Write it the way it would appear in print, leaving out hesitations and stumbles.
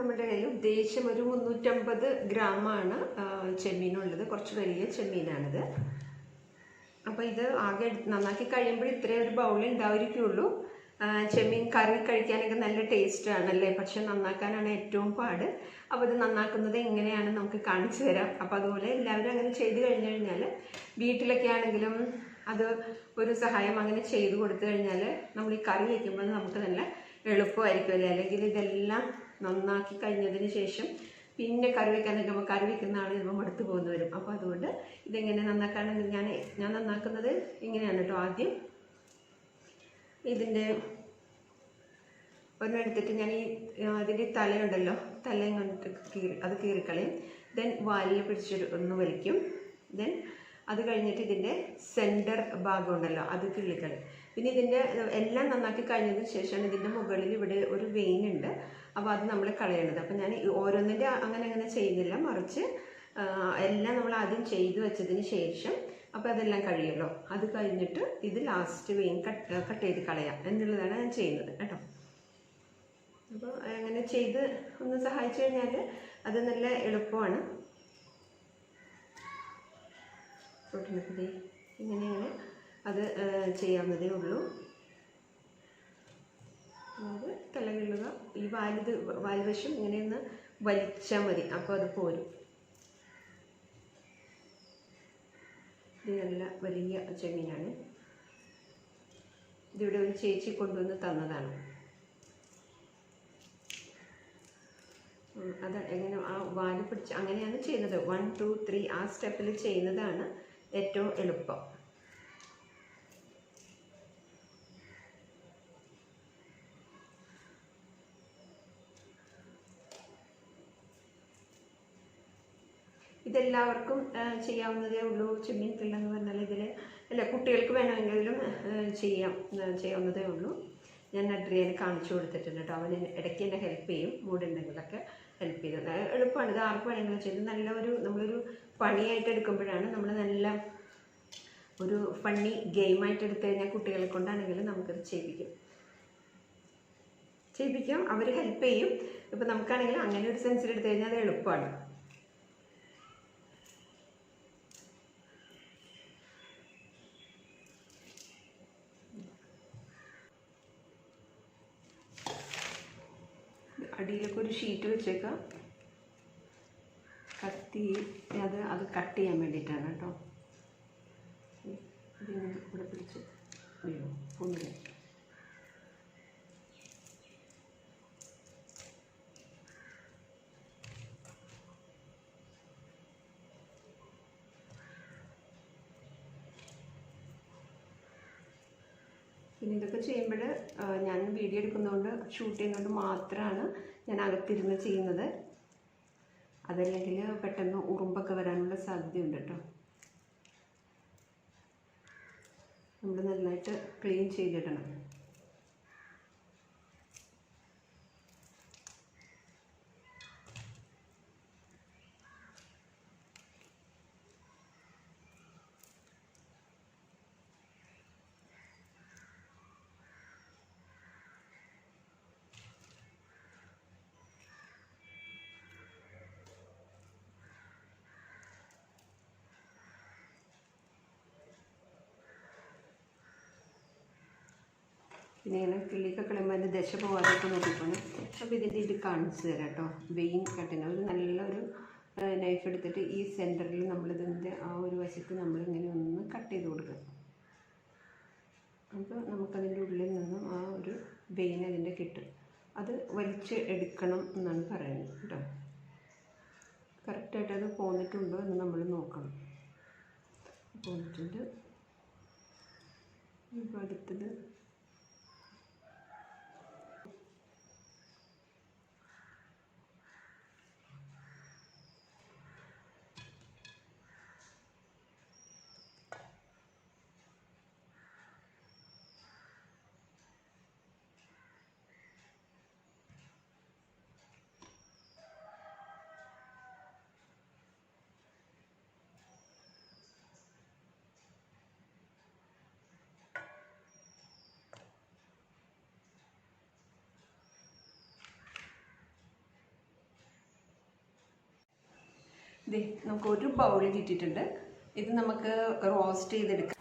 നമ്മുടെ കയ്യിൽ ഉദ്ദേശം ഒരു 350 ഗ്രാമാണ് ചെമ്മീനുള്ളത്. കുറച്ച് വലിയ ചെമ്മീനാണിത്. അപ്പോൾ ഇത് ആകെ നന്നാക്കി കഴിയുമ്പോൾ ഇത്രയും ഒരു ബൗളിൽ ഉണ്ടായിരിക്കുള്ളൂ. ചെമ്മീൻ കറി കഴിക്കാനൊക്കെ നല്ല ടേസ്റ്റാണല്ലേ, പക്ഷെ നന്നാക്കാനാണ് ഏറ്റവും പാട്. അപ്പോൾ ഇത് നന്നാക്കുന്നത് എങ്ങനെയാണ് നമുക്ക് കാണിച്ചു തരാം. അപ്പോൾ അതുപോലെ എല്ലാവരും അങ്ങനെ ചെയ്ത് കഴിഞ്ഞു കഴിഞ്ഞാൽ വീട്ടിലൊക്കെ ആണെങ്കിലും അത് ഒരു സഹായം അങ്ങനെ ചെയ്ത് കൊടുത്തു കഴിഞ്ഞാൽ നമ്മൾ ഈ കറി വയ്ക്കുമ്പോൾ നമുക്ക് നല്ല എളുപ്പമായിരിക്കുമല്ലേ. അല്ലെങ്കിൽ ഇതെല്ലാം നന്നാക്കി കഴിഞ്ഞതിന് ശേഷം പിന്നെ കറി വയ്ക്കാൻ നിൽക്കുമ്പോൾ കറി വയ്ക്കുന്ന ആൾ ചിലപ്പോൾ മടുത്ത് പോകുന്നു വരും. അപ്പോൾ അതുകൊണ്ട് ഇതെങ്ങനെ നന്നാക്കാനെന്ന് ഞാൻ നന്നാക്കുന്നത് ഇങ്ങനെയാണ് കേട്ടോ. ആദ്യം ഇതിൻ്റെ ഒരെണ്ണെടുത്തിട്ട് ഞാൻ അതിൻ്റെ തലയുണ്ടല്ലോ, തലയും കൊണ്ടിട്ട് അത് കീറിക്കളയും. ദെൻ വാലിൽ പിടിച്ചൊരു ഒന്ന് വലിക്കും. ദെൻ അത് കഴിഞ്ഞിട്ട് ഇതിൻ്റെ സെൻറ്റർ ഭാഗം ഉണ്ടല്ലോ അത് കിള്ളിക്കളയും. പിന്നെ ഇതിൻ്റെ എല്ലാം നന്നാക്കി കഴിഞ്ഞതിന് ശേഷമാണ് ഇതിൻ്റെ മുകളിൽ ഇവിടെ ഒരു വെയിൻ ഉണ്ട്, അപ്പോൾ അത് നമ്മൾ കളയണത്. അപ്പോൾ ഞാൻ ഓരോന്നിൻ്റെ അങ്ങനെ ചെയ്യുന്നില്ല, മറിച്ച് എല്ലാം നമ്മൾ ആദ്യം ചെയ്ത് വെച്ചതിന് ശേഷം അപ്പോൾ അതെല്ലാം കഴിയുമല്ലോ, അത് കഴിഞ്ഞിട്ട് ഇത് ലാസ്റ്റ് വെയിൻ കട്ട് ചെയ്ത് കളയാം എന്നുള്ളതാണ് ഞാൻ ചെയ്യുന്നത് കേട്ടോ. അപ്പോൾ അങ്ങനെ ചെയ്ത് ഒന്ന് സഹായിച്ചു കഴിഞ്ഞാൽ അത് നല്ല എളുപ്പമാണ്. ഇങ്ങനെ അത് ചെയ്യാവുന്നതേ ഉള്ളൂ. അത് തലകിള്ളുക, ഈ വാൽവശം ഇങ്ങനെയൊന്ന് വലിച്ചാൽ മതി, അപ്പോൾ അത് പോരും. ഇത് നല്ല വലിയ ചെമ്മീനാണ്. ഇതിവിടെ ഒരു ചേച്ചി കൊണ്ടുവന്ന് തന്നതാണ്. അത് എങ്ങനെ ആ വാല് പിടിച്ച് അങ്ങനെയാണ് ചെയ്യുന്നത്. 1 2 3 ആ സ്റ്റെപ്പിൽ ചെയ്യുന്നതാണ് ഏറ്റവും എളുപ്പം. ഇതെല്ലാവർക്കും ചെയ്യാവുന്നതേ ഉള്ളൂ. ചെമ്മീൻ കിള്ളെന്ന് പറഞ്ഞാൽ ഇതിൽ അല്ല, കുട്ടികൾക്ക് വേണമെങ്കിലും ചെയ്യാവുന്നതേ ഉള്ളൂ. ഞാൻ അഡ്രിയനെ കാണിച്ചു കൊടുത്തിട്ടുണ്ട് കേട്ടോ. അവന് ഇടയ്ക്ക് എന്നെ ഹെൽപ്പ് ചെയ്യും, മൂടുണ്ടെങ്കിലൊക്കെ ഹെൽപ്പ് ചെയ്ത്. എളുപ്പമാണ്, ഇത് ആർക്ക് വേണമെങ്കിലും ചെയ്ത്. നമ്മളൊരു പണിയായിട്ട് എടുക്കുമ്പോഴാണ് നമ്മൾ നല്ല ഒരു ഫണ്ണി ഗെയിമായിട്ട് എടുത്തു കഴിഞ്ഞാൽ കുട്ടികളെ കൊണ്ടാണെങ്കിലും നമുക്കത് ചെയ്യിപ്പിക്കാം. അവർ ഹെൽപ്പ് ചെയ്യും. ഇപ്പം നമുക്കാണെങ്കിലും അങ്ങനെ ഒരു സെൻസിൽ എടുത്തു കഴിഞ്ഞാൽ അത് എളുപ്പമാണ്. അടിയിലൊക്കെ ഒരു ഷീറ്റ് വെച്ചേക്കാം, കത്തി അത് കട്ട് ചെയ്യാൻ വേണ്ടിയിട്ടാണ് കേട്ടോ. ഇതിങ്ങനെ ഇവിടെ പിടിച്ച് പൊന്നില്ല. പിന്നെ ഇതൊക്കെ ചെയ്യുമ്പോൾ ഞാൻ വീഡിയോ എടുക്കുന്നതുകൊണ്ട് ഷൂട്ട് ചെയ്യുന്നതുകൊണ്ട് മാത്രമാണ് ഞാൻ അകത്തിരുന്ന് ചെയ്യുന്നത്. അതല്ലെങ്കിൽ പെട്ടെന്ന് ഉറുമ്പൊക്കെ വരാനുള്ള സാധ്യതയുണ്ട് കേട്ടോ. നമ്മൾ നന്നായിട്ട് ക്ലീൻ ചെയ്തിടണം. പിന്നെ ഇങ്ങനെ കിള്ളിയൊക്കെ കളയുമ്പോൾ അതിൻ്റെ ദശ പോകാതൊക്കെ നോക്കിക്കോണം. അപ്പോൾ ഇത് കാണിച്ചു തരാം കേട്ടോ. വെയിൻ കട്ടിന് ഒരു നല്ലൊരു നൈഫ് എടുത്തിട്ട് ഈ സെൻറ്ററിൽ നമ്മളിതിൻ്റെ ആ ഒരു വശത്ത് നമ്മളിങ്ങനെ ഒന്ന് കട്ട് ചെയ്ത് കൊടുക്കുക. അപ്പോൾ നമുക്കതിൻ്റെ ഉള്ളിൽ നിന്നും ആ ഒരു വെയിൻ അതിൻ്റെ കിട്ടും. അത് വലിച്ച് എടുക്കണം എന്നാണ് പറയുന്നത് കേട്ടോ. കറക്റ്റായിട്ട് അത് പോന്നിട്ടുണ്ടോ എന്ന് നമ്മൾ നോക്കണം. പോന്നിട്ടുണ്ട്. ഇപ്പോൾ അടുത്തത് നമുക്ക് ഒരു ബൗൾ കിട്ടിയിട്ടുണ്ട്. ഇത് നമുക്ക് റോസ്റ്റ് ചെയ്തെടുക്കാം.